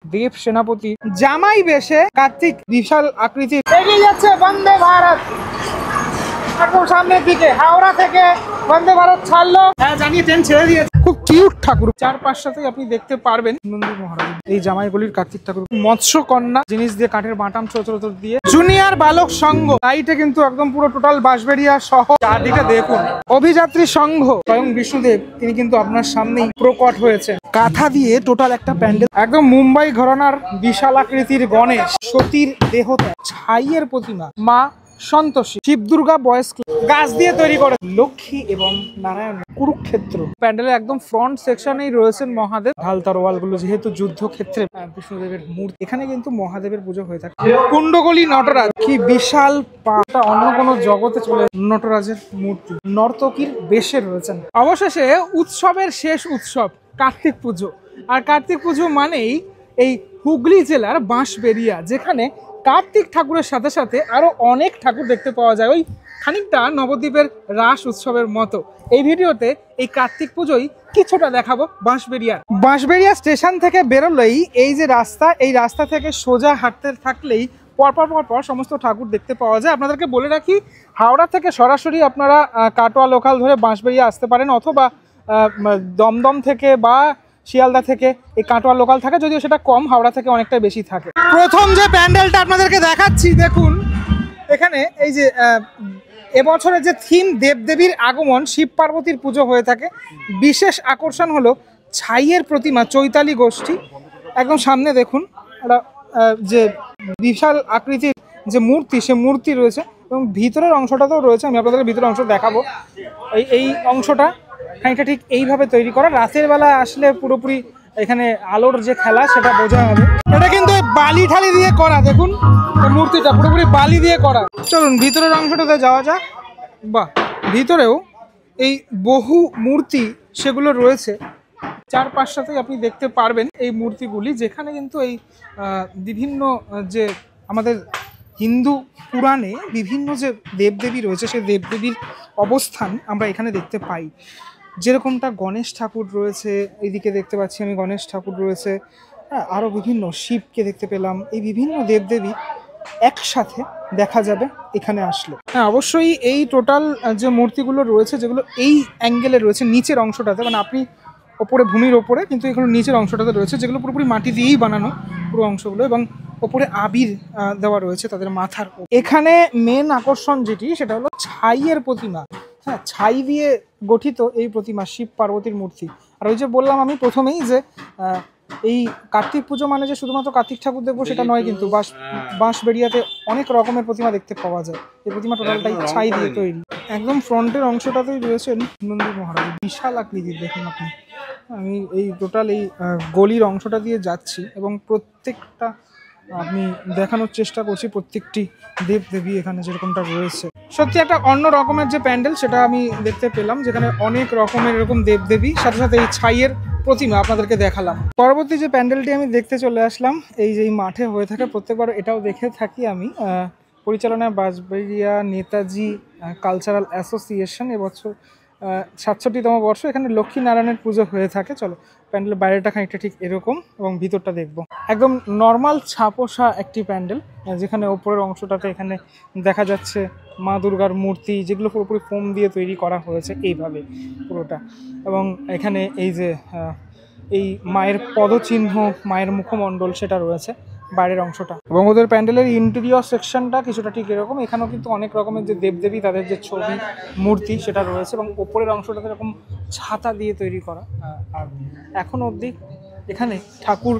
দেব সেনাপতি জামাই বেশে কার্তিক বিশাল আকৃতির এগিয়ে যাচ্ছে বন্দে ভারত। একদম সামনের দিকে হাওড়া থেকে বন্দে ভারত ছাড়লো, হ্যাঁ জানিয়ে ট্রেন ছেড়ে দিয়েছে। খুব কিউট ঠাকুর, 4-5টাতেই আপনি দেখতে পারবেন নন্দী মহারাজ। এই জামাইগুলির কার্তিক ঠাকুর মৎস্য কন্যা জিনিস দিয়ে, কাঠের বাটাম ছোট ছোট দিয়ে, জুনিয়র বালক সংঘ লাইটে কিন্তু একদম পুরো টোটাল বাঁশবেড়িয়া সহ চারদিকে দেখুন। অভিযাত্রী সংঘ স্বয়ং বিষ্ণুদেব তিনি কিন্তু আপনার সামনেই প্রকট হয়েছে। কাঁথা দিয়ে টোটাল একটা প্যান্ডেল, একদম মুম্বাই ঘরানার বিশাল আকৃতির গণেশ, সতীর দেহতা, ছাইয়ের প্রতিমা, মা সন্তোষী, শিব দুর্গা বয়েস গাছ দিয়ে তৈরি করে, লক্ষ্মী এবং নারায়ণ, কুরুক্ষেত্র। প্যান্ডেলের একদম ফ্রন্ট সেকশনেই রয়েছেন মহাদেব, ঢাল তরোয়াল গুলো যেহেতু যুদ্ধক্ষেত্রে বিষ্ণুদেবের মূর্তি, এখানে কিন্তু মহাদেবের পুজো হয়ে থাকে। কুণ্ডকলি নটরাজ, কি বিশাল পাটা, অন্য কোনো জগতে চলে নটরাজের মূর্তি, নর্তকীর বেশে রয়েছেন। অবশেষে উৎসবের শেষ উৎসব কার্তিক পুজো, আর কার্তিক পুজো মানেই এই হুগলি জেলার বাঁশবেড়িয়া, যেখানে কার্তিক ঠাকুরের সাথে সাথে আরো অনেক ঠাকুর দেখতে পাওয়া যায়, ওই খানিকটা নবদ্বীপের রাস উৎসবের মতো। এই ভিডিওতে এই কার্তিক পুজোই কিছুটা দেখাবো বাঁশবেড়িয়া স্টেশন থেকে বেরোলেই এই যে রাস্তা, এই রাস্তা থেকে সোজা হাঁটতে থাকলেই পরপর সমস্ত ঠাকুর দেখতে পাওয়া যায়। আপনাদেরকে বলে রাখি, হাওড়া থেকে সরাসরি আপনারা কাটোয়া লোকাল ধরে বাঁশবেড়িয়া আসতে পারেন, অথবা দমদম থেকে বা শিয়ালদা থেকে এই কাটোয়া লোকাল থাকে, যদিও সেটা কম, হাওড়া থেকে অনেকটা বেশি থাকে। প্রথম যে প্যান্ডেলটা আপনাদেরকে দেখাচ্ছি দেখুন, এখানে এই যে এবছরের যে থিম দেবদেবীর আগমন, শিব পার্বতীর পুজো হয়ে থাকে। বিশেষ আকর্ষণ হলো ছাইয়ের প্রতিমা, চৈতালি গোষ্ঠী। একদম সামনে দেখুন একটা যে বিশাল আকৃতির যে মূর্তি, সে মূর্তি রয়েছে, এবং ভিতরের অংশটাতেও রয়েছে। আমি আপনাদের ভিতরের অংশ দেখাবো। এই অংশটা খানিকটা ঠিক এইভাবে তৈরি করা, রাতের বেলা আসলে পুরোপুরি এখানে আলোর যে খেলা সেটা বোঝা হবে। এটা কিন্তু বালি ঠালি দিয়ে করা, দেখুন মূর্তিটা পুরোপুরি বালি দিয়ে করা। চলুন ভিতরের অংশটাতে যাওয়া যাক। বাহ, ভিতরেও এই বহু মূর্তি সেগুলো রয়েছে, 4-5টাতেই আপনি দেখতে পারবেন এই মূর্তিগুলি, যেখানে কিন্তু এই বিভিন্ন যে আমাদের হিন্দু পুরাণে বিভিন্ন যে দেবদেবী রয়েছে, সেই দেবদেবীর অবস্থান আমরা এখানে দেখতে পাই। যেরকমটা গণেশ ঠাকুর রয়েছে, এইদিকে দেখতে পাচ্ছি আমি গণেশ ঠাকুর রয়েছে, হ্যাঁ, আরও বিভিন্ন শিবকে দেখতে পেলাম। এই বিভিন্ন দেবদেবী একসাথে দেখা যাবে এখানে আসলে। হ্যাঁ, অবশ্যই এই টোটাল যে মূর্তিগুলো রয়েছে, যেগুলো এই অ্যাঙ্গেলে রয়েছে নিচের অংশটাতে, মানে আপনি ওপরে ভূমির ওপরে, কিন্তু এগুলো নিচের অংশটাতে রয়েছে, যেগুলো পুরোপুরি মাটি দিয়েই বানানো পুরো অংশগুলো, এবং ওপরে আবির দেওয়া রয়েছে তাদের মাথার। এখানে মেন আকর্ষণ যেটি, সেটা হলো ছাইয়ের প্রতিমা। হ্যাঁ, ছাই দিয়ে গঠিত এই প্রতিমা, শিব পার্বতীর মূর্তি। আর ওই যে বললাম আমি প্রথমেই যে এই কার্তিক পুজো মানে যে শুধুমাত্র কার্তিক ঠাকুর দেখবো সেটা নয়, কিন্তু বাঁশবেড়িয়াতে অনেক রকমের প্রতিমা দেখতে পাওয়া যায়। এই প্রতিমা টোটালটাই ছাই দিয়ে তৈরি। একদম ফ্রন্টের অংশটাতেই রয়েছেন নন্দী মহারাজ, বিশাল আকৃতির। দেখুন আপনি, আমি এই টোটাল এই গলির অংশটা দিয়ে যাচ্ছি, এবং প্রত্যেকটা আমি দেখানোর চেষ্টা করছি প্রত্যেকটি দেবদেবী এখানে যেরকমটা রয়েছে। সত্যি একটা অন্য রকমের যে প্যান্ডেল সেটা আমি দেখতে পেলাম, যেখানে অনেক রকমের এরকম দেবদেবী, সাথে সাথে এই ছাইয়ের প্রতিমা আপনাদেরকে দেখালাম। পরবর্তী যে প্যান্ডেলটি আমি দেখতে চলে আসলাম, এই যে মাঠে হয়ে থাকে প্রত্যেকবার, এটাও দেখে থাকি আমি। পরিচালনায় বাঁশবেড়িয়া নেতাজি কালচারাল অ্যাসোসিয়েশন, এবছর 67তম বর্ষ। এখানে লক্ষ্মী নারায়ণের পুজো হয়ে থাকে। চলো প্যান্ডেলের বাইরেটা খানিকটা ঠিক এরকম, এবং ভিতরটা দেখবো। একদম নর্মাল ছাপোষা একটি প্যান্ডেল, যেখানে ওপরের অংশটাতে এখানে দেখা যাচ্ছে মা দুর্গার মূর্তি, যেগুলো পুরোপুরি ফোম দিয়ে তৈরি করা হয়েছে এইভাবে পুরোটা। এবং এখানে এই যে এই মায়ের পদচিহ্ন, মায়ের মুখমণ্ডল সেটা রয়েছে বাইরের অংশটা। এবং ওদের প্যান্ডেলের ইন্টেরিয়র সেকশনটা কিছুটা ঠিক এরকম। এখানেও কিন্তু অনেক রকমের যে দেবদেবী, তাদের যে ছবি মূর্তি সেটা রয়েছে, এবং ওপরের অংশটাতে এরকম ছাতা দিয়ে তৈরি করা। আর এখন অবধি এখানে ঠাকুর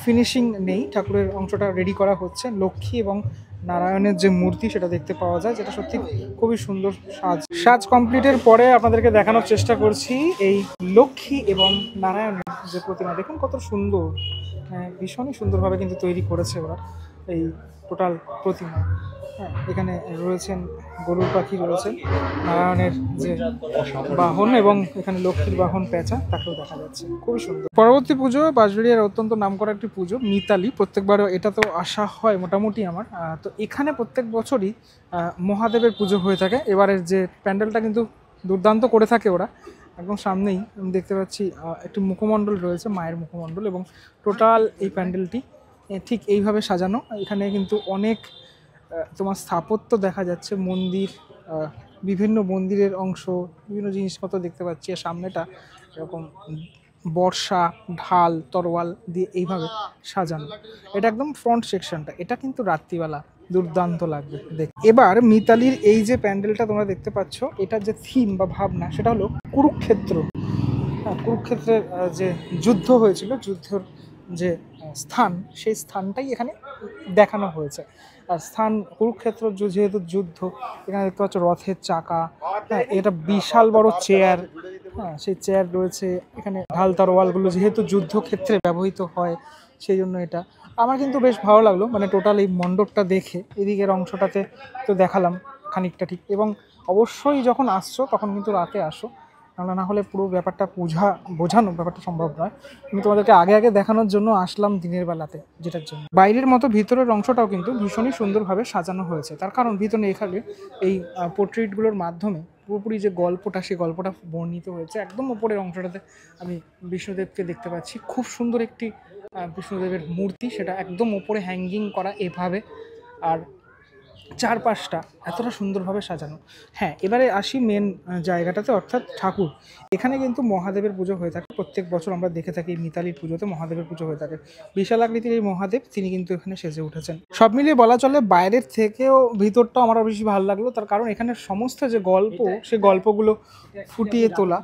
ফিনিশিং নেই, ঠাকুরের অংশটা রেডি করা হচ্ছে। লক্ষ্মী এবং নারায়ণের যে মূর্তি সেটা দেখতে পাওয়া যায়, যেটা সত্যি খুবই সুন্দর সাজ কমপ্লিটের পরে আপনাদেরকে দেখানোর চেষ্টা করছি এই লক্ষ্মী এবং নারায়ণের যে প্রতিমা। দেখুন কত সুন্দর, ভীষণই সুন্দরভাবে কিন্তু তৈরি করেছে ওরা এই টোটাল প্রতিমা। হ্যাঁ, এখানে রয়েছেন গরুর পাখি, রয়েছেন নারায়ণের যে বাহন, এবং এখানে লক্ষ্মীর বাহন পেঁচা, তাকেও দেখা যাচ্ছে। খুবই সুন্দর। পরবর্তী পুজো বাঁশবেড়িয়ার অত্যন্ত নামকরা একটি পুজো, মিতালি। প্রত্যেকবারও এটা তো আসা হয় মোটামুটি আমার। তো এখানে প্রত্যেক বছরই মহাদেবের পুজো হয়ে থাকে। এবারের যে প্যান্ডেলটা কিন্তু দুর্দান্ত করে থাকে ওরা। একদম সামনেই আমি দেখতে পাচ্ছি একটি মুখমণ্ডল রয়েছে, মায়ের মুখমণ্ডল, এবং টোটাল এই প্যান্ডেলটি ঠিক এইভাবে সাজানো। এখানে কিন্তু অনেক তোমার স্থাপত্য দেখা যাচ্ছে, মন্দির, বিভিন্ন মন্দিরের অংশ, বিভিন্ন জিনিসপত্র দেখতে পাচ্ছি। আর সামনেটা এরকম বর্ষা, ঢাল, তরোয়াল দিয়ে এইভাবে সাজানো। এটা একদম ফ্রন্ট সেকশনটা, এটা কিন্তু রাত্রিবেলা দুর্দান্ত লাগবে দেখতে। এবার মিতালির এই যে প্যান্ডেলটা তোমরা দেখতে পাচ্ছ, এটার যে থিম বা ভাবনা সেটা হলো কুরুক্ষেত্র। হ্যাঁ, কুরুক্ষেত্রের যে যুদ্ধ হয়েছিল, যুদ্ধের যে স্থান, সেই স্থানটাই এখানে দেখানো হয়েছে। আর স্থান কুরুক্ষেত্র যেহেতু যুদ্ধ, এখানে দেখতে পাচ্ছ রথের চাকা, হ্যাঁ, এটা বিশাল বড় চেয়ার, হ্যাঁ, সেই চেয়ার রয়েছে এখানে। ঢাল তরোয়ালগুলো যেহেতু যুদ্ধক্ষেত্রে ব্যবহৃত হয়, সেই জন্য এটা আমার কিন্তু বেশ ভালো লাগলো। মানে টোটাল এই মণ্ডপটা দেখে, এদিকের অংশটাতে তো দেখালাম খানিকটা ঠিক, এবং অবশ্যই যখন আসছো তখন কিন্তু রাতে আসো, না হলে পুরো ব্যাপারটা বোঝানো ব্যাপারটা সম্ভব নয়। আমি তোমাদেরকে আগে আগে দেখানোর জন্য আসলাম দিনের বেলাতে, যেটার জন্য। বাইরের মতো ভিতরের অংশটাও কিন্তু ভীষণই সুন্দরভাবে সাজানো হয়েছে, তার কারণ ভিতরে এখানে এই পোর্ট্রেটগুলোর মাধ্যমে পুরোপুরি যে গল্পটা, সেই গল্পটা বর্ণিত হয়েছে। একদম উপরের অংশটাতে আমি বিষ্ণুদেবকে দেখতে পাচ্ছি, খুব সুন্দর একটি বিষ্ণুদেবের মূর্তি, সেটা একদম ওপরে হ্যাঙ্গিং করা এভাবে, আর চারপাশটা এতটা সুন্দরভাবে সাজানো। হ্যাঁ, এবারে আসি মেন জায়গাটাতে, অর্থাৎ ঠাকুর। এখানে কিন্তু মহাদেবের পুজো হয়ে থাকে প্রত্যেক বছর, আমরা দেখে থাকি মিতালির পুজোতে মহাদেবের পুজো হয়ে থাকে। বিশাল আকৃতির এই মহাদেব, তিনি কিন্তু এখানে সেজে উঠেছেন। সব মিলিয়ে বলা চলে বাইরের থেকেও ভিতরটাও আমার বেশি ভালো লাগলো, তার কারণ এখানে সমস্ত যে গল্প, সেই গল্পগুলো ফুটিয়ে তোলা।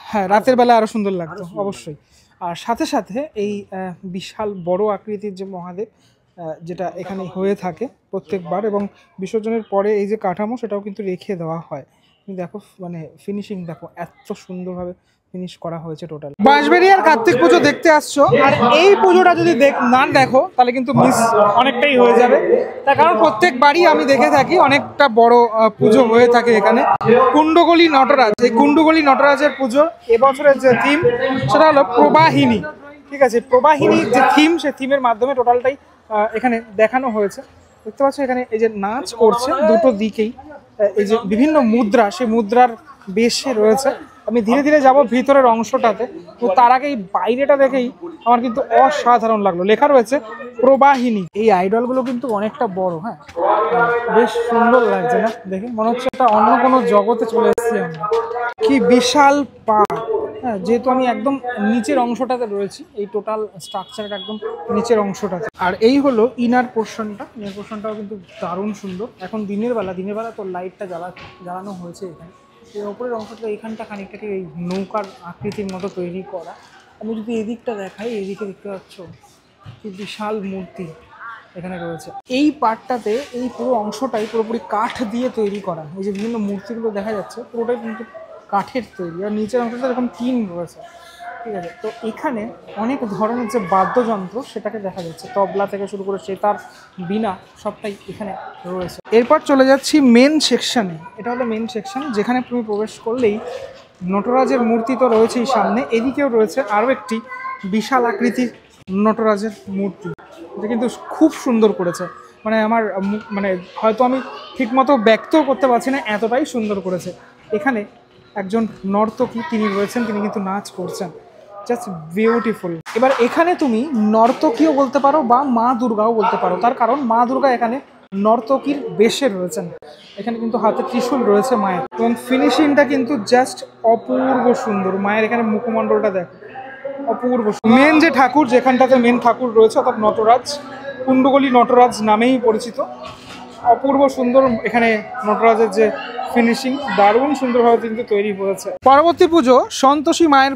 হ্যাঁ, রাতের বেলা আরও সুন্দর লাগতো অবশ্যই। আর সাথে সাথে এই বিশাল বড় আকৃতির যে মহাদেব, যেটা এখানে হয়ে থাকে প্রত্যেকবার, এবং বিসর্জনের পরে এই যে কাঠামো, সেটাও কিন্তু রেখে দেওয়া হয়। তুমি দেখো, মানে ফিনিশিং দেখো, এত সুন্দরভাবে ফিনিশ করা হয়েছে টোটাল। বাঁশবেড়িয়ার কার্তিক পুজো দেখতে আসছো, আর এই পুজোটা যদি না দেখো তাহলে কিন্তু মিস অনেকটাই হয়ে যাবে। তার কারণ প্রত্যেকবারই আমি দেখে থাকি অনেকটা বড় পুজো হয়ে থাকে এখানে। কুণ্ডগলি নটরাজ, এই কুণ্ডগলি নটরাজের পুজো এবছরের যে থিম, সেটা হলো প্রবাহিনী। ঠিক আছে, প্রবাহিনীর যে থিম, সেই থিমের মাধ্যমে টোটালটাই এখানে দেখানো হয়েছে। দেখতে পাচ্ছ এখানে এই যে নাচ করছে দুটো দিকেই, এই যে বিভিন্ন মুদ্রা, সেই মুদ্রার বেশে রয়েছে। আমি ধীরে ধীরে যাব ভিতরের অংশটাতে, তো তার আগে এই বাইরেটা দেখেই আমার কিন্তু অসাধারণ লাগলো। লেখা রয়েছে প্রবাহিনী। এই আইডলগুলো কিন্তু অনেকটা বড়, হ্যাঁ, বেশ সুন্দর লাগছে না দেখে, মনে হচ্ছে এটা অন্য কোনো জগতে চলে এসেছি আমরা। কি বিশাল পা! হ্যাঁ, যেহেতু আমি একদম নিচের অংশটাতে রয়েছি, এই টোটাল স্ট্রাকচারের একদম নিচের অংশটাতে। আর এই হলো ইনার পোর্শনটা, ইনার পোর্শনটাও কিন্তু দারুণ সুন্দর। এখন দিনের বেলা তো লাইটটা জ্বালানো হয়েছে এখানে। এই ওপরের অংশটা, এইখানটা খানিকটাকে এই নৌকার আকৃতির মতো তৈরি করা। আমি যদি এদিকটা দেখাই, এদিকে দেখতে পাচ্ছ কি বিশাল মূর্তি এখানে রয়েছে। এই পার্টটাতে এই পুরো অংশটাই পুরোপুরি কাঠ দিয়ে তৈরি করা। এই যে বিভিন্ন মূর্তিগুলো দেখা যাচ্ছে, পুরোটাই কিন্তু কাঠের তৈরি, আর নিচের অংশটা এরকম টিন রয়েছে। ঠিক আছে, তো এখানে অনেক ধরনের যে বাদ্যযন্ত্র, সেটাকে দেখা যাচ্ছে, তবলা থেকে শুরু করে সেতার, বীণা, সবটাই এখানে রয়েছে। এরপর চলে যাচ্ছি মেন সেকশানে। এটা হলো মেন সেকশন, যেখানে তুমি প্রবেশ করলেই নটরাজের মূর্তি তো রয়েছেই সামনে, এদিকেও রয়েছে আরও একটি বিশাল আকৃতির নটরাজের মূর্তি, এটা কিন্তু খুব সুন্দর করেছে। মানে আমার মানে হয়তো আমি ঠিকমতো ব্যক্তও করতে পারছি না, এতটাই সুন্দর করেছে। এখানে একজন নর্তকী তিনি রয়েছেন, তিনি কিন্তু নাচ করছেন, জাস্ট বিউটিফুল। এবার এখানে তুমি নর্তকীও বলতে পারো বা মা দুর্গাও বলতে পারো, তার কারণ মা দুর্গা এখানে নর্তকীর বেশে রয়েছেন। এখানে কিন্তু হাতে ত্রিশূল রয়েছে মায়ের, এবং ফিনিশিংটা কিন্তু জাস্ট অপূর্ব সুন্দর। মায়ের এখানে মুখমণ্ডলটা দেখো, অপূর্ব। মেন যে ঠাকুর, যেখানটাতে মেন ঠাকুর রয়েছে, অর্থাৎ নটরাজ, কুণ্ডগলি নটরাজ নামেই পরিচিত, অপূর্ব সুন্দর। এখানে নটরাজের যে ফিনিশিং, দারুণ সুন্দরভাবে কিন্তু তৈরি হয়েছে। পরবর্তী পুজো সন্তোষী মায়ের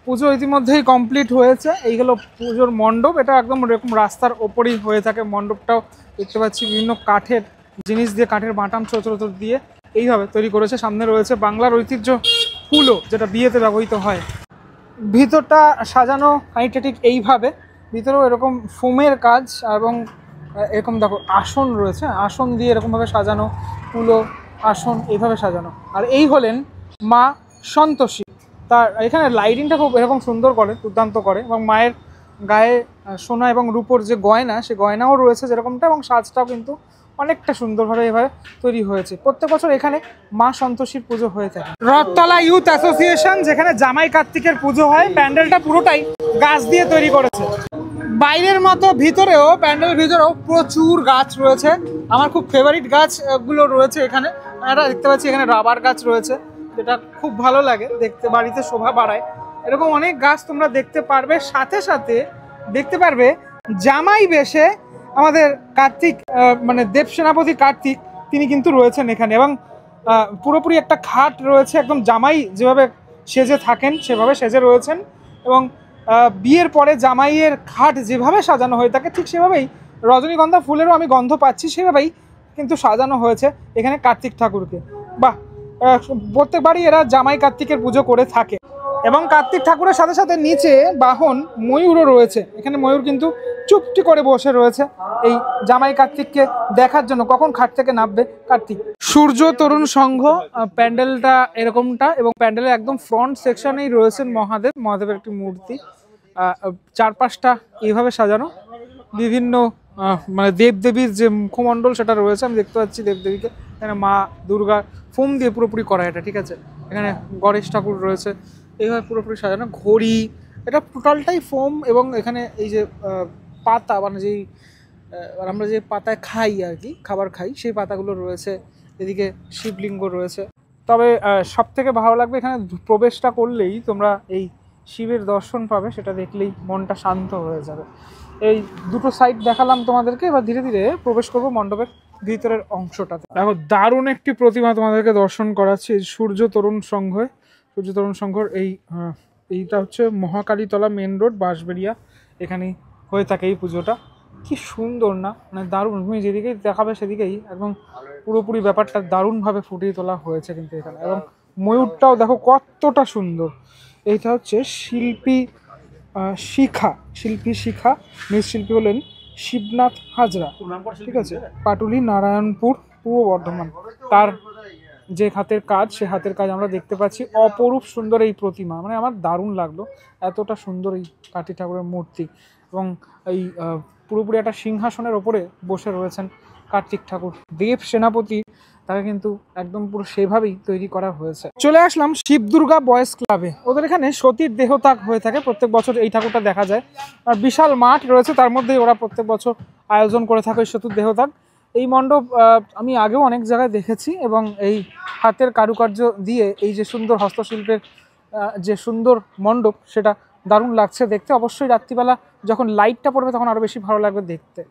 পুজো ইতিমধ্যেই কমপ্লিট হয়েছে। এইগুলো পুজোর মণ্ডপ, এটা একদম এরকম রাস্তার ওপরেই হয়ে থাকে। মণ্ডপটাও দেখতে পাচ্ছি বিভিন্ন কাঠের জিনিস দিয়ে, কাঠের বাটাম ছোট ছোট দিয়ে এইভাবে তৈরি করেছে। সামনে রয়েছে বাংলার ঐতিহ্য কুলো, যেটা বিয়েতে ব্যবহৃত হয়। ভিতরটা সাজানো খানিকটা ঠিক এইভাবে, ভিতরেও এরকম ফোমের কাজ, এবং এরকম দেখো আসন রয়েছে, আসন দিয়ে এরকমভাবে সাজানো, কুলো, আসন এইভাবে সাজানো। আর এই হলেন মা সন্তোষী। তার এখানে লাইটিংটা খুব এরকম সুন্দর করে, দুর্দান্ত করে, এবং মায়ের গায়ে সোনা এবং রূপোর যে গয়না, সে গয়নাও রয়েছে যেরকমটা, এবং সাজটাও কিন্তু অনেকটা সুন্দরভাবে এভাবে তৈরি হয়েছে। প্রত্যেক বছর এখানে মা সন্তোষীর পুজো হয়ে থাকে। রথতলা ইউথ অ্যাসোসিয়েশন, যেখানে জামাই কার্তিকের পুজো হয়, প্যান্ডেলটা পুরোটাই গাছ দিয়ে তৈরি করেছে। বাইরের মতো ভিতরেও, প্যান্ডেলের ভিতরেও প্রচুর গাছ রয়েছে। আমার খুব ফেভারিট গাছগুলো রয়েছে এখানে। আমরা দেখতে পাচ্ছি এখানে রাবার গাছ রয়েছে, যেটা খুব ভালো লাগে দেখতে, বাড়িতে শোভা বাড়ায়। এরকম অনেক গাছ তোমরা দেখতে পারবে। সাথে সাথে দেখতে পারবে জামাই বেশে আমাদের কার্তিক, মানে দেব সেনাপতি কার্তিক, তিনি কিন্তু রয়েছেন এখানে। এবং পুরোপুরি একটা খাট রয়েছে, একদম জামাই যেভাবে সেজে থাকেন সেভাবে সেজে রয়েছেন। এবং বিয়ের পরে জামাইয়ের খাট যেভাবে সাজানো হয়ে থাকে ঠিক সেভাবেই রজনীগন্ধা ফুলেরও আমি গন্ধ পাচ্ছি, সেভাবেই কিন্তু সাজানো হয়েছে এখানে কার্তিক ঠাকুরকে। বাহ, প্রত্যেকবারই এরা জামাই কার্তিকের পুজো করে থাকে। এবং কার্তিক ঠাকুরের সাথে সাথে নিচে বাহন ময়ূরও রয়েছে। এখানে ময়ূর কিন্তু চুপটি করে বসে রয়েছে এই জামাই কার্তিককে দেখার জন্য, কখন খাট থেকে নামবে কার্তিক। সূর্য তরুণ সংঘ, প্যান্ডেলটা এরকমটা, এবং প্যান্ডেলের একদম ফ্রন্ট সেকশনেই রয়েছেন মহাদেবের একটি মূর্তি। চারপাশটা এইভাবে সাজানো, বিভিন্ন মানে দেবদেবীর যে মুখমণ্ডল সেটা রয়েছে, আমি দেখতে পাচ্ছি দেবদেবীকে। এখানে মা দুর্গা ফোম দিয়ে পুরোপুরি করা এটা, ঠিক আছে। এখানে গণেশ ঠাকুর রয়েছে, এইভাবে পুরোপুরি সাজানো। ঘড়ি, এটা টোটালটাই ফোম। এবং এখানে এই যে পাতা, মানে যেই আমরা যে পাতায় খাই আর কি, খাবার খাই, সেই পাতাগুলো রয়েছে। এদিকে শিবলিঙ্গ রয়েছে। তবে সব থেকে ভালো লাগবে এখানে প্রবেশটা করলেই তোমরা এই শিবের দর্শন পাবে, সেটা দেখলেই মনটা শান্ত হয়ে যাবে। এই দুটো সাইড দেখালাম তোমাদেরকে, এবার ধীরে ধীরে প্রবেশ করবো মণ্ডপের ভিতরের অংশটাতে। দেখো, দারুণ একটি প্রতিমা তোমাদেরকে দর্শন করাচ্ছি। সূর্য তরুণ সংঘর এইটা হচ্ছে মহাকালীতলা মেন রোড, বাঁশবেড়িয়া, এখানেই হয়ে থাকে এই পুজোটা। কি সুন্দর না, মানে দারুণ। তুমি যেদিকেই দেখাবে সেদিকেই একদম পুরোপুরি ব্যাপারটা দারুণভাবে ফুটিয়ে তোলা হয়েছে কিন্তু এখানে। এবং ময়ূরটাও দেখো কতটা সুন্দর। এইটা হচ্ছে শিল্পী শিখা, মৃৎশিল্পী হলেন শিবনাথ হাজরা, ঠিক আছে, পাটুলি, নারায়ণপুর, পূর্ব বর্ধমান। তার যে হাতের কাজ, সে হাতের কাজ আমরা দেখতে পাচ্ছি। অপরূপ সুন্দর এই প্রতিমা, মানে আমার দারুণ লাগলো, এতটা সুন্দর এই কার্তিক ঠাকুরের মূর্তি। এবং এই পুরোপুরি একটা সিংহাসনের ওপরে বসে রয়েছেন কার্তিক ঠাকুর। দেব সেনাপতি, তাকে কিন্তু একদম পুরো সেভাবেই তৈরি করা হয়েছে। চলে আসলাম শিব দুর্গা বয়েজ ক্লাবে। ওদের এখানে সতীর দেহত্যাগ হয়ে থাকে, প্রত্যেক বছর এই ঠাকুরটা দেখা যায়। আর বিশাল মাঠ রয়েছে, তার মধ্যেই ওরা প্রত্যেক বছর আয়োজন করে থাকে সতীর দেহত্যাগ। এই মণ্ডপ আমি আগেও অনেক জায়গায় দেখেছি। এবং এই হাতের কারুকার্য দিয়ে এই যে সুন্দর হস্তশিল্পের যে সুন্দর মণ্ডপ, সেটা দারুণ লাগছে দেখতে। অবশ্যই রাত্রিবেলা যখন লাইটটা পড়বে তখন আরও বেশি ভালো লাগবে দেখতে।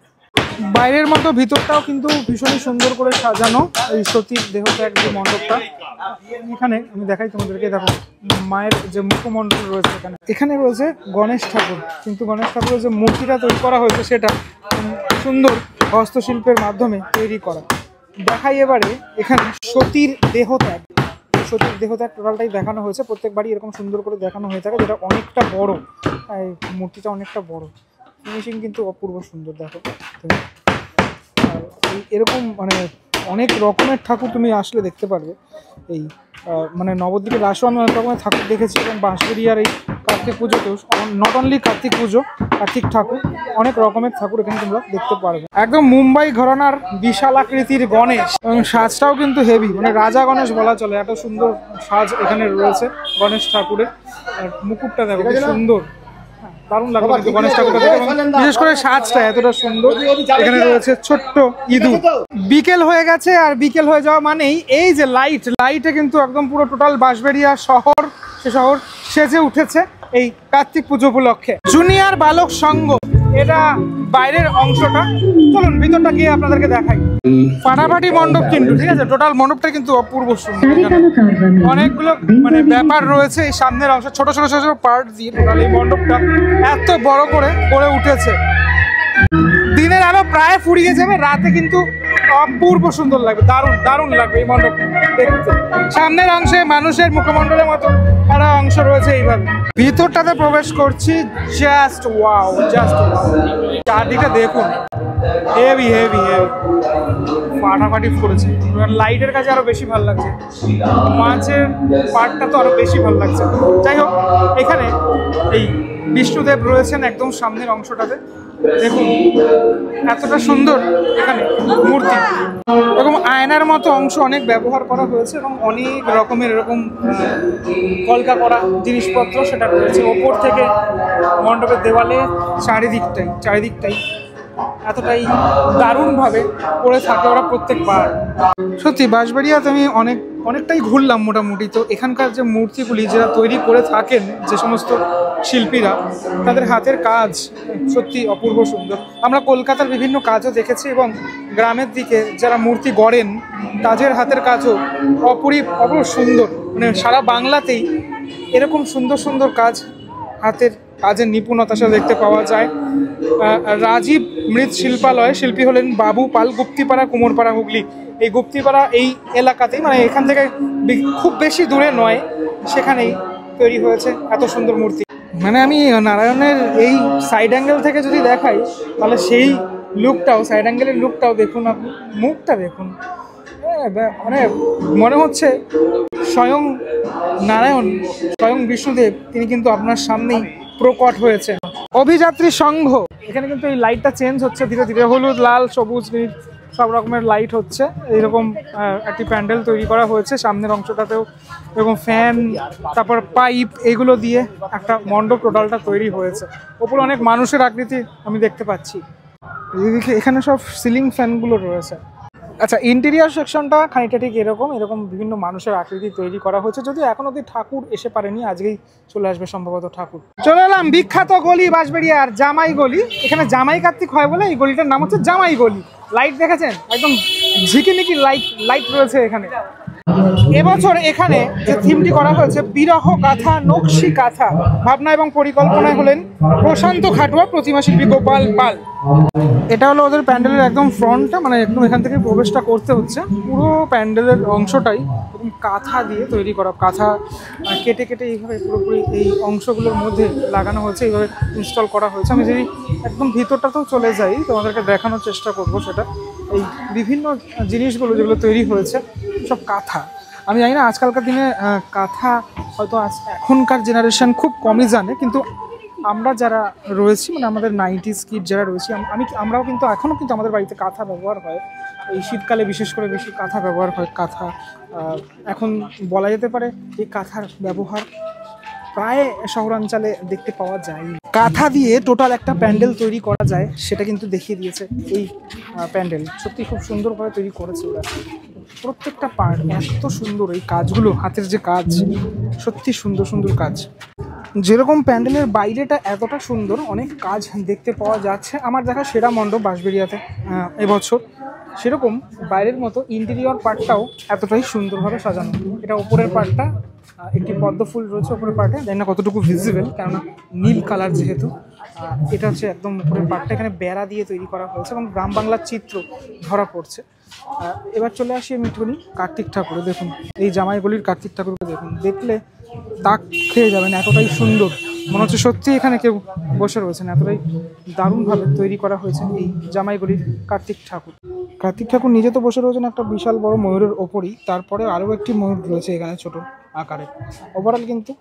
বাইরের মতো ভিতরটাও কিন্তু ভীষণই সুন্দর করে সাজানো, এই সতীর দেহত্যাগ যে মণ্ডপটা। এখানে আমি দেখাই তোমাদেরকে, দেখো মায়ের যে মুখমণ্ডল রয়েছে, এখানে রয়েছে গণেশ ঠাকুর, কিন্তু গণেশ ঠাকুরের যে মূর্তিটা তৈরি করা হয়েছে সেটা সুন্দর হস্তশিল্পের মাধ্যমে তৈরি করা। দেখাই এবারে এখানে সতীর দেহত্যাগ। টোটালটাই দেখানো হয়েছে। প্রত্যেকবারই এরকম সুন্দর করে দেখানো হয়ে থাকে, যেটা অনেকটা বড়। এই মূর্তিটা অনেকটা বড়, ফিনিশিং কিন্তু অপূর্ব সুন্দর। দেখো তুমি এরকম মানে অনেক রকমের ঠাকুর তুমি আসলে দেখতে পারবে। এই মানে নবদ্বীপের রাসও আমি অনেক রকমের ঠাকুর দেখেছি, এবং বাঁশবেড়িয়ার এই কার্তিক পুজোতেও নট অনলি কার্তিক পুজো, কার্তিক ঠাকুর, অনেক রকমের ঠাকুর এখানে তোমরা দেখতে পারবে। একদম মুম্বাই ঘরানার বিশাল আকৃতির গণেশ, এবং সাজটাও কিন্তু হেভি, মানে রাজা গণেশ বলা চলে। এত সুন্দর সাজ এখানে রয়েছে গণেশ ঠাকুরের। আর মুকুটটা দেখো কি সুন্দর, দারুণ লাগলো কিন্তু গণেশ ঠাকুরটা দেখে। এবং বিশেষ করে সাজটা এতটা সুন্দর। এখানে রয়েছে ছোট্ট ইঁদুর। বিকেল হয়ে গেছে, আর বিকেল হয়ে যাওয়া মানেই এই যে লাইটে কিন্তু একদম পুরো টোটাল বাঁশবেড়িয়া শহর, সে শহর সেজে উঠেছে এই কার্তিক পুজো উপলক্ষে। জুনিয়র বালক সংঘ, এটা বাইরের অংশটা। চলুন ভিতরটা গিয়ে আপনাদেরকে দেখাই। ফাটাফাটি মণ্ডপ কিন্তু, ঠিক আছে, টোটাল মণ্ডপটা কিন্তু অপূর্ব সুন্দর। অনেকগুলো মানে ব্যাপার রয়েছে এই সামনের অংশ, ছোট ছোট ছোট পার্ট দিয়ে টোটাল এই মণ্ডপটা এত বড় করে গড়ে উঠেছে। দিনের আলো প্রায় ফুরিয়ে যাবে, রাতে কিন্তু অপূর্ব সুন্দর লাগবে, দারুণ লাগবে এই মণ্ডপ দেখতে। সামনের অংশে মানুষের মুখমণ্ডলের মতো একটা অংশ রয়েছে। এইভাবে ভিতরটাতে প্রবেশ করছি, জাস্ট ওয়াও। চারদিকটা দেখুন, হেভি ফাটাফাটি পড়েছে। লাইটের কাছে আরো বেশি ভালো লাগছে, মাঝের পার্টটা তো আরো বেশি ভালো লাগছে। যাই হোক, এখানে এই বিষ্ণুদেব রয়েছেন একদম সামনের অংশটাতে। দেখুন এতটা সুন্দর এখানে মূর্তি, এরকম আয়নার মতো অংশ অনেক ব্যবহার করা হয়েছে এবং অনেক রকমের এরকম কলকা করা জিনিসপত্র সেটা রয়েছে ওপর থেকে মণ্ডপের দেওয়ালে চারিদিকটাই এতটাই দারুণভাবে করে থাকে ওরা প্রত্যেকবার। সত্যি বাঁশবাড়িয়াতে আমি অনেকটাই ঘুরলাম মোটামুটি। তো এখানকার যে মূর্তিগুলি যারা তৈরি করে থাকেন যে সমস্ত শিল্পীরা, তাদের হাতের কাজ সত্যি অপূর্ব সুন্দর। আমরা কলকাতার বিভিন্ন কাজও দেখেছি এবং গ্রামের দিকে যারা মূর্তি গড়েন তাদের হাতের কাজও অপূর্ব সুন্দর। মানে সারা বাংলাতেই এরকম সুন্দর সুন্দর কাজ, হাতের কাজের নিপুণতা সে দেখতে পাওয়া যায়। রাজীব মৃৎশিল্পালয় শিল্পী হলেন বাবু পাল, গুপ্তিপাড়া, কুমোরপাড়া, হুগলি। এই গুপ্তিপাড়া এই এলাকাতেই, মানে এখান থেকে খুব বেশি দূরে নয়, সেখানেই তৈরি হয়েছে এত সুন্দর মূর্তি। মানে আমি নারায়ণের এই সাইড অ্যাঙ্গেল থেকে যদি দেখাই তাহলে সেই লুকটাও, সাইড অ্যাঙ্গেলের লুকটাও দেখুন, আপনি মুখটা দেখুন, মানে মনে হচ্ছে স্বয়ং নারায়ণ, স্বয়ং বিষ্ণুদেব তিনি কিন্তু আপনার সামনেই প্রকট হয়েছে। অভিযাত্রী সংঘ, এখানে কিন্তু এই লাইটটা চেঞ্জ হচ্ছে ধীরে ধীরে, হলুদ, লাল, সবুজ, নীল সব রকমের লাইট হচ্ছে। এইরকম একটি প্যান্ডেল তৈরি করা হয়েছে, সামনের অংশটাতেও এরকম ফ্যান, তারপর পাইপ, এগুলো দিয়ে একটা মণ্ডপ টোটালটা তৈরি হয়েছে। ওপরে অনেক মানুষের আকৃতি আমি দেখতে পাচ্ছি, এখানে সব সিলিং ফ্যানগুলো রয়েছে। আচ্ছা, ইন্টেরিয়ার সেকশনটা খানিকটা ঠিক এরকম বিভিন্ন মানুষের আকৃতি তৈরি করা হয়েছে, যদিও এখন অব্দি ঠাকুর এসে পারেনি, আজকেই চলে আসবে সম্ভবত ঠাকুর। চলে এলাম বিখ্যাত গলি বাঁশবাড়িয়ার জামাই গলি। এখানে জামাই কার্তিক হয় বলে এই গলিটার নাম হচ্ছে জামাই গলি। লাইট দেখেছেন, একদম ঝিকিমিকি লাইট রয়েছে এখানে। এবছর এখানে যে থিমটি করা হয়েছে বিরহ গাথা, নকশি কাঁথা, ভাবনা এবং পরিকল্পনায় হলেন প্রশান্ত খাটুয়া, প্রতিমা শিল্পী গোপাল পাল। এটা হলো ওদের প্যান্ডেলের একদম ফ্রন্টটা, মানে একদম এখান থেকে প্রবেশটা করতে হচ্ছে। পুরো প্যান্ডেলের অংশটাই এরকম কাঁথা দিয়ে তৈরি করা, কাঁথা কেটে এইভাবে পুরোপুরি এই অংশগুলোর মধ্যে লাগানো হয়েছে, এইভাবে ইনস্টল করা হয়েছে। আমি যদি একদম ভিতরটাতেও চলে যাই তোমাদেরকে দেখানোর চেষ্টা করব। সেটা এই বিভিন্ন জিনিসগুলো যেগুলো তৈরি হয়েছে সব কাঁথা। আমি জানি না আজকালকার দিনে কাঁথা হয়তো এখনকার জেনারেশন খুব কমই জানে, কিন্তু আমরা যারা রয়েছি, মানে আমাদের 90s কিড যারা রয়েছি, আমরাও কিন্তু এখনও কিন্তু আমাদের বাড়িতে কাঁথা ব্যবহার হয়। এই শীতকালে বিশেষ করে বেশি কাঁথা ব্যবহার হয়। কাঁথা এখন বলা যেতে পারে এই কাঁথার ব্যবহার প্রায় শহরাঞ্চলে দেখতে পাওয়া যায়। কাঁথা দিয়ে টোটাল একটা প্যান্ডেল তৈরি করা যায় সেটা কিন্তু দেখিয়ে দিয়েছে এই প্যান্ডেল। সত্যি খুব সুন্দরভাবে তৈরি করেছে ওরা, প্রত্যেকটা পার্ট এত সুন্দর। এই কাজগুলো, হাতের যে কাজ, সত্যি সুন্দর সুন্দর কাজ। যেরকম প্যান্ডেলের বাইরেটা এতটা সুন্দর, অনেক কাজ দেখতে পাওয়া যাচ্ছে। আমার দেখা সেরা মণ্ডপ বাঁশবাড়িয়াতে এবছর, সেরকম বাইরের মতো ইন্টেরিয়র পার্টটাও এতটাই সুন্দরভাবে সাজানো। এটা ওপরের পার্টটা একটি পদ্ম ফুল রয়েছে ওপরের পার্টে, জানি না কতটুকু ভিজিবল, কেননা নীল কালার যেহেতু। এটা হচ্ছে একদম উপরের পার্টটা, এখানে বেড়া দিয়ে তৈরি করা হয়েছে এবং গ্রাম বাংলার চিত্র ধরা পড়ছে। এবার চলে আসি আমি একটুখানি কার্তিক ঠাকুর। দেখুন এই জামাইগলির কার্তিক ঠাকুরকে দেখুন, দেখলে তাক খেয়ে যাবেন, এতটাই সুন্দর মনে হচ্ছে সত্যি এখানে কেউ বসে রয়েছেন। এতটাই দারুণভাবে তৈরি করা হয়েছে এই জামাইগলির কার্তিক ঠাকুর। কার্তিক ঠাকুর নিজে তো বসে রয়েছেন একটা বিশাল বড় ময়ূরের ওপরই, তারপরে আরও একটি ময়ূর রয়েছে এখানে ছোট আকারে। ওভারঅল কিন্তু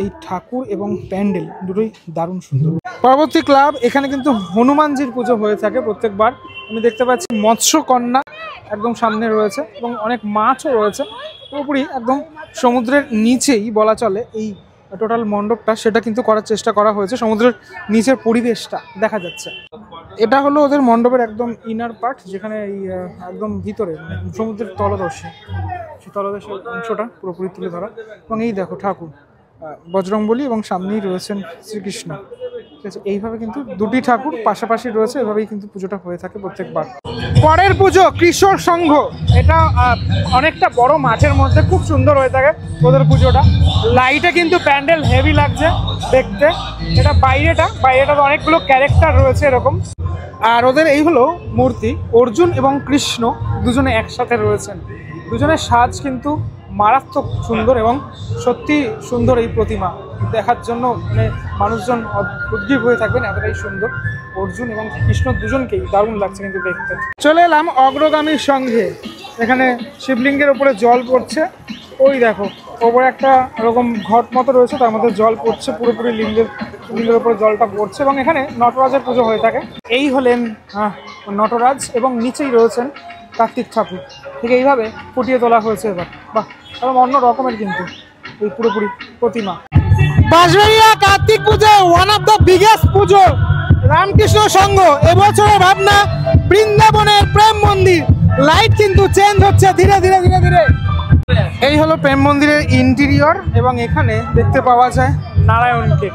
এই ঠাকুর এবং প্যান্ডেল দুটোই দারুণ সুন্দর। পরবর্তী ক্লাব, এখানে কিন্তু হনুমানজির পুজো হয়ে থাকে প্রত্যেকবার। আমি দেখতে পাচ্ছি মৎস্যকন্যা একদম সামনে রয়েছে এবং অনেক মাছও রয়েছে। পুরোপুরি একদম সমুদ্রের নিচেই বলা চলে এই টোটাল মণ্ডপটা, সেটা কিন্তু করার চেষ্টা করা হয়েছে। সমুদ্রের নিচের পরিবেশটা দেখা যাচ্ছে। এটা হলো ওদের মণ্ডপের একদম ইনার পার্ট, যেখানে এই একদম ভিতরে মানে সমুদ্রের তলদর্শী, সেই তলদর্শীর অংশটা পুরোপুরি তুলে ধরা। এবং এই দেখো ঠাকুর বজরংবলী এবং সামনেই রয়েছেন শ্রীকৃষ্ণ। ঠিক আছে, এইভাবে কিন্তু দুটি ঠাকুর পাশাপাশি রয়েছে, এভাবেই কিন্তু পুজোটা হয়ে থাকে প্রত্যেকবার। পরের পুজো কৃষক সংঘ, এটা অনেকটা বড় মাঠের মধ্যে, খুব সুন্দর হয়ে থাকে ওদের পুজোটা। লাইটে কিন্তু প্যান্ডেল হেভি লাগছে দেখতে। এটা বাইরেটা তো অনেকগুলো ক্যারেক্টার রয়েছে এরকম। আর ওদের এই হলো মূর্তি, অর্জুন এবং কৃষ্ণ দুজনে একসাথে রয়েছেন। দুজনের সাজ কিন্তু মারাত্মক সুন্দর এবং সত্যি সুন্দর। এই প্রতিমা দেখার জন্য মানে মানুষজন উদ্গ্রীব হয়ে থাকবেন, এতটাই সুন্দর। অর্জুন এবং কৃষ্ণ দুজনকেই দারুণ লাগছে কিন্তু দেখতে। চলে এলাম অগ্রগামীর সঙ্গে। এখানে শিবলিঙ্গের ওপরে জল পড়ছে, ওই দেখো ওপরে একটা এরকম ঘট মতো রয়েছে, তার মধ্যে জল পড়ছে পুরোপুরি লিঙ্গের শিবলিঙ্গের উপরে জলটা পড়ছে এবং এখানে নটরাজের পুজো হয়ে থাকে। এই হলেন নটরাজ এবং নিচেই রয়েছেন কার্তিক ঠাকুর। ঠিক এইভাবে ফুটিয়ে তোলা হয়েছে এবার। বাহ, এবং অন্য রকমের কিন্তু এই পুরোপুরি প্রতিমা। বাঁশবেড়িয়া কার্তিক পুজো ওয়ান অফ দ্য বিগেস্ট পুজো। রামকৃষ্ণ সংঘ এবছরের ভাবনা বৃন্দাবনের প্রেম মন্দির। লাইট কিন্তু চেঞ্জ হচ্ছে ধীরে ধীরে ধীরে ধীরে। এই হলো প্রেম মন্দিরের ইন্টেরিয়র এবং এখানে দেখতে পাওয়া যায় নারায়ণকে।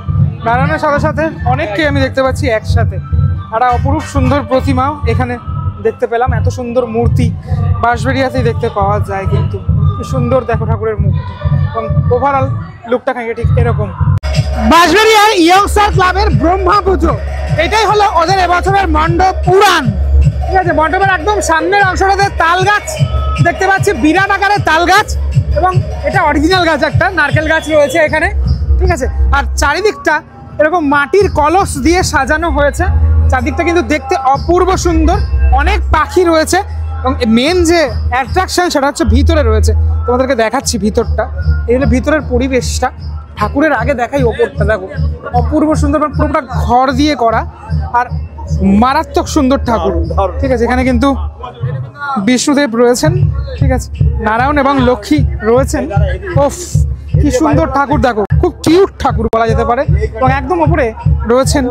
নারায়ণের সাথে সাথে অনেককে আমি দেখতে পাচ্ছি একসাথে। একটা অপরূপ সুন্দর প্রতিমাও এখানে দেখতে পেলাম। এত সুন্দর মূর্তি বাঁশবেড়িয়াতেই দেখতে পাওয়া যায় কিন্তু। সুন্দর দেখো ঠাকুরের মূর্তি এবং ওভারঅল লুকটা খানিক ঠিক এরকম। বাঁশবেড়িয়ার ইয়ংস্টার ক্লাবের ব্রহ্মা পুজো, এটাই হলো ওদের এবছরের মণ্ডপ উড়ান। ঠিক আছে, মণ্ডপের একদম সামনের অংশটাতে তাল গাছ দেখতে পাচ্ছি, বিরাট আকারের তাল গাছ এবং এটা অরিজিনাল গাছ, একটা নারকেল গাছ রয়েছে এখানে। ঠিক আছে, আর চারিদিকটা এরকম মাটির কলস দিয়ে সাজানো হয়েছে। চারদিকটা কিন্তু দেখতে অপূর্ব সুন্দর। অনেক পাখি রয়েছে এবং মেন যে অ্যাট্রাকশন সেটা হচ্ছে ভিতরে রয়েছে। তোমাদেরকে দেখাচ্ছি ভিতরটা। এই হলো ভিতরের পরিবেশটা। ঠাকুরের আগে দেখাই ওপরটা, দেখো অপূর্ব সুন্দর, পুরোটা ঘর দিয়ে করা আর মারাত্মক সুন্দর ঠাকুর। ঠিক আছে, এখানে কিন্তু বিষ্ণুদেব রয়েছেন। ঠিক আছে, নারায়ণ এবং লক্ষ্মী রয়েছেন। ওফ, কি সুন্দর ঠাকুর দেখো, খুব কিউট ঠাকুর বলা যেতে পারে। এবং একদম ওপরে রয়েছেন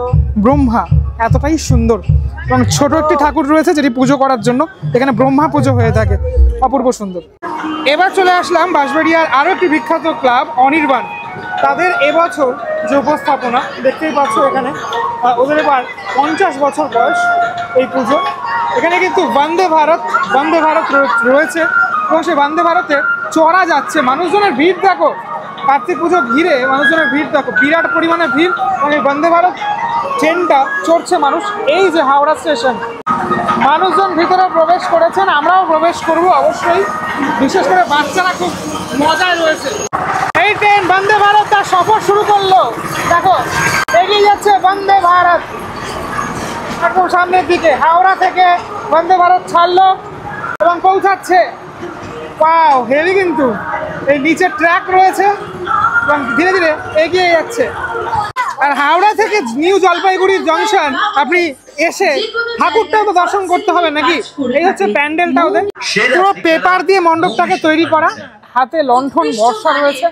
ব্রহ্মা, এতটাই সুন্দর। এবং ছোট একটি ঠাকুর রয়েছে যেটি পুজো করার জন্য এখানে ব্রহ্মা পুজো হয়ে থাকে, অপূর্ব সুন্দর। এবার চলে আসলাম বাঁশবেড়িয়ার আরও একটি বিখ্যাত ক্লাব অনির্বাণ। তাদের এবছর যে উপস্থাপনা দেখতেই পাচ্ছ এখানে, ওদের এবার 50 বছর বয়স এই পুজো। এখানে কিন্তু বন্দে ভারত রয়েছে এবং সেই বন্দে ভারতে চড়া যাচ্ছে। মানুষজনের ভিড় দেখো, কার্তিক পুজো ঘিরে মানুষজনের ভিড় দেখো, বিরাট পরিমাণে ভিড়। এবং এই বন্দে ভারত ট্রেনটা চড়ছে মানুষ। এই যে হাওড়া স্টেশন, মানুষজন ভিতরে প্রবেশ করেছেন, আমরাও প্রবেশ করব অবশ্যই। বিশেষ করে বাচ্চারা খুব মজায় রয়েছে। এই ট্রেন বন্দে ভারত তার সফর শুরু করলো, দেখো এগিয়ে যাচ্ছে বন্দে ভারত একদম সামনের দিকে। হাওড়া থেকে বন্দে ভারত ছাড়লো এবং পৌঁছাচ্ছে। পাও হেভি কিন্তু, এই নিচে ট্র্যাক রয়েছে এবং ধীরে ধীরে এগিয়ে যাচ্ছে। আর হাওড়া থেকে নিউ জলপাইগুড়ি জংশন আপনি এসে ঠাকুরটাও তো দর্শন করতে হবে নাকি। এই হচ্ছে প্যান্ডেলটা ওদের, পুরো পেপার দিয়ে মণ্ডপটাকে তৈরি করা। হাতে লণ্ঠন বর্ষা রয়েছে।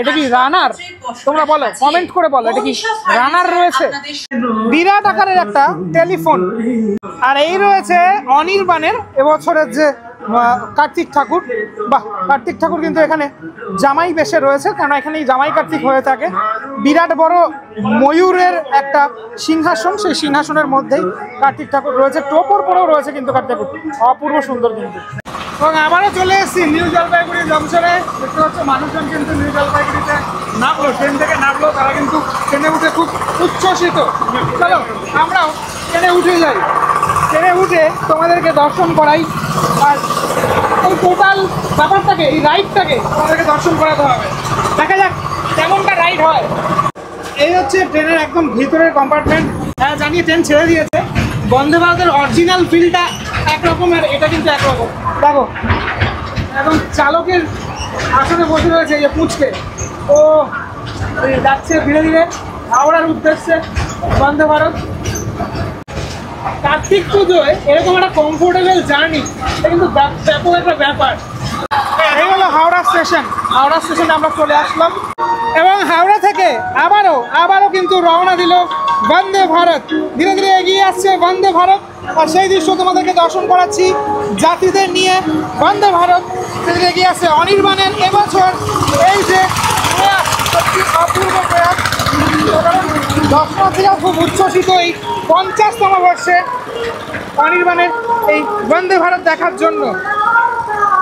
এটা কি রানার? তোমরা বলো, কমেন্ট করে বলো এটা কি রানার রয়েছে। বিরাট আকারের একটা টেলিফোন। আর এই রয়েছে অনির্বাণের এবছরের যে কার্তিক ঠাকুর। বাহ, কার্তিক ঠাকুর কিন্তু এখানে জামাই বেশে রয়েছে, কারণ এখানেই জামাই কার্তিক হয়ে থাকে। বিরাট বড় ময়ূরের একটা সিংহাসন, সেই সিংহাসনের মধ্যেই কার্তিক ঠাকুর রয়েছে। টোপর পরেও রয়েছে কিন্তু কার্তিক ঠাকুর, অপূর্ব সুন্দর কিন্তু। এবং আবারও চলে এসেছি নিউ জলপাইগুড়ি জংশনে। দেখতে পাচ্ছ মানুষজন কিন্তু নিউ জলপাইগুড়িতে নামলো, ট্রেন থেকে নামলো। তারা কিন্তু ট্রেনে উঠে খুব উচ্ছ্বসিত। চলো আমরাও ট্রেনে উঠে যাই, ট্রেনে উঠে তোমাদেরকে দর্শন করাই। আর এই টোটাল ব্যাপারটাকে, এই রাইডটাকে তোমাদেরকে দর্শন করাতে হবে। দেখা যাক কেমনটা রাইড হয়। এই হচ্ছে ট্রেনের একদম ভিতরের কম্পার্টমেন্ট। হ্যাঁ জানিয়ে ট্রেন ছেড়ে দিয়েছে। বন্দে ভারতের অরিজিনাল ফিলটা একরকম আর এটা কিন্তু একরকম। দেখো এখন চালকের আসনে বসে রয়েছে এই যে পুচকে, ও যাচ্ছে ধীরে ধীরে হাওড়ার উদ্দেশ্যে বন্দে ভারত। কার্তিক পুজোয় এরকম একটা কমফোর্টেবল জার্নি এটা কিন্তু ব্যাপক একটা ব্যাপার। এই হলো হাওড়া স্টেশন। হাওড়া স্টেশনে আমরা চলে আসলাম এবং হাওড়া থেকে আবারও কিন্তু রওনা দিল বন্দে ভারত। ধীরে ধীরে এগিয়ে আসছে বন্দে ভারত। আর সেই দৃশ্য তোমাদেরকে দর্শন করাচ্ছি যাত্রীদের নিয়ে। বন্দে ভারত ধীরে ধীরে এগিয়ে আসছে অনির্বাণের এবছর এই যে প্রয়াস, সত্যি অপূর্ব প্রয়াস। দর্শনার্থীরা খুব উচ্ছ্বসিত এই 50তম বর্ষে অনির্বাণের এই বন্দে ভারত দেখার জন্য।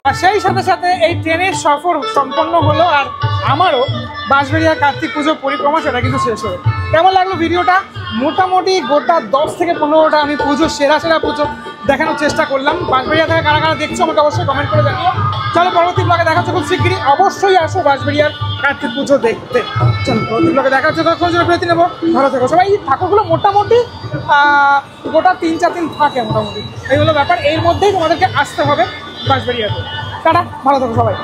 আর সেই সাথে সাথে এই ট্রেনের সফর সম্পন্ন হলো। আর আমারও বাঁশবেড়িয়া কার্তিক পুজো পরিক্রমা সেটা কিন্তু শেষ হলো। কেমন লাগলো ভিডিওটা? মোটামুটি গোটা 10 থেকে 15টা আমি পুজো সেরা পুজো দেখানোর চেষ্টা করলাম। বাঁশবেড়িয়া থেকে কারা কারা দেখছো আমাকে অবশ্যই কমেন্ট করে জানিও। চলো পরবর্তী ব্লগে দেখা হচ্ছে খুব শিগগিরই। অবশ্যই আসো বাঁশবেড়িয়ার কার্তিক পুজো দেখতে। চলো পরবর্তী ব্লগে দেখা হচ্ছে, তখন জন্য বিরতি নেবো। ভালো থেকো সবাই। এই ঠাকুরগুলো মোটামুটি গোটা 3-4 দিন থাকে মোটামুটি, এই হলো ব্যাপার। এর মধ্যেই তোমাদেরকে আসতে হবে বাঁশবেড়িয়াতে। টাটা, ভালো থেকো সবাই।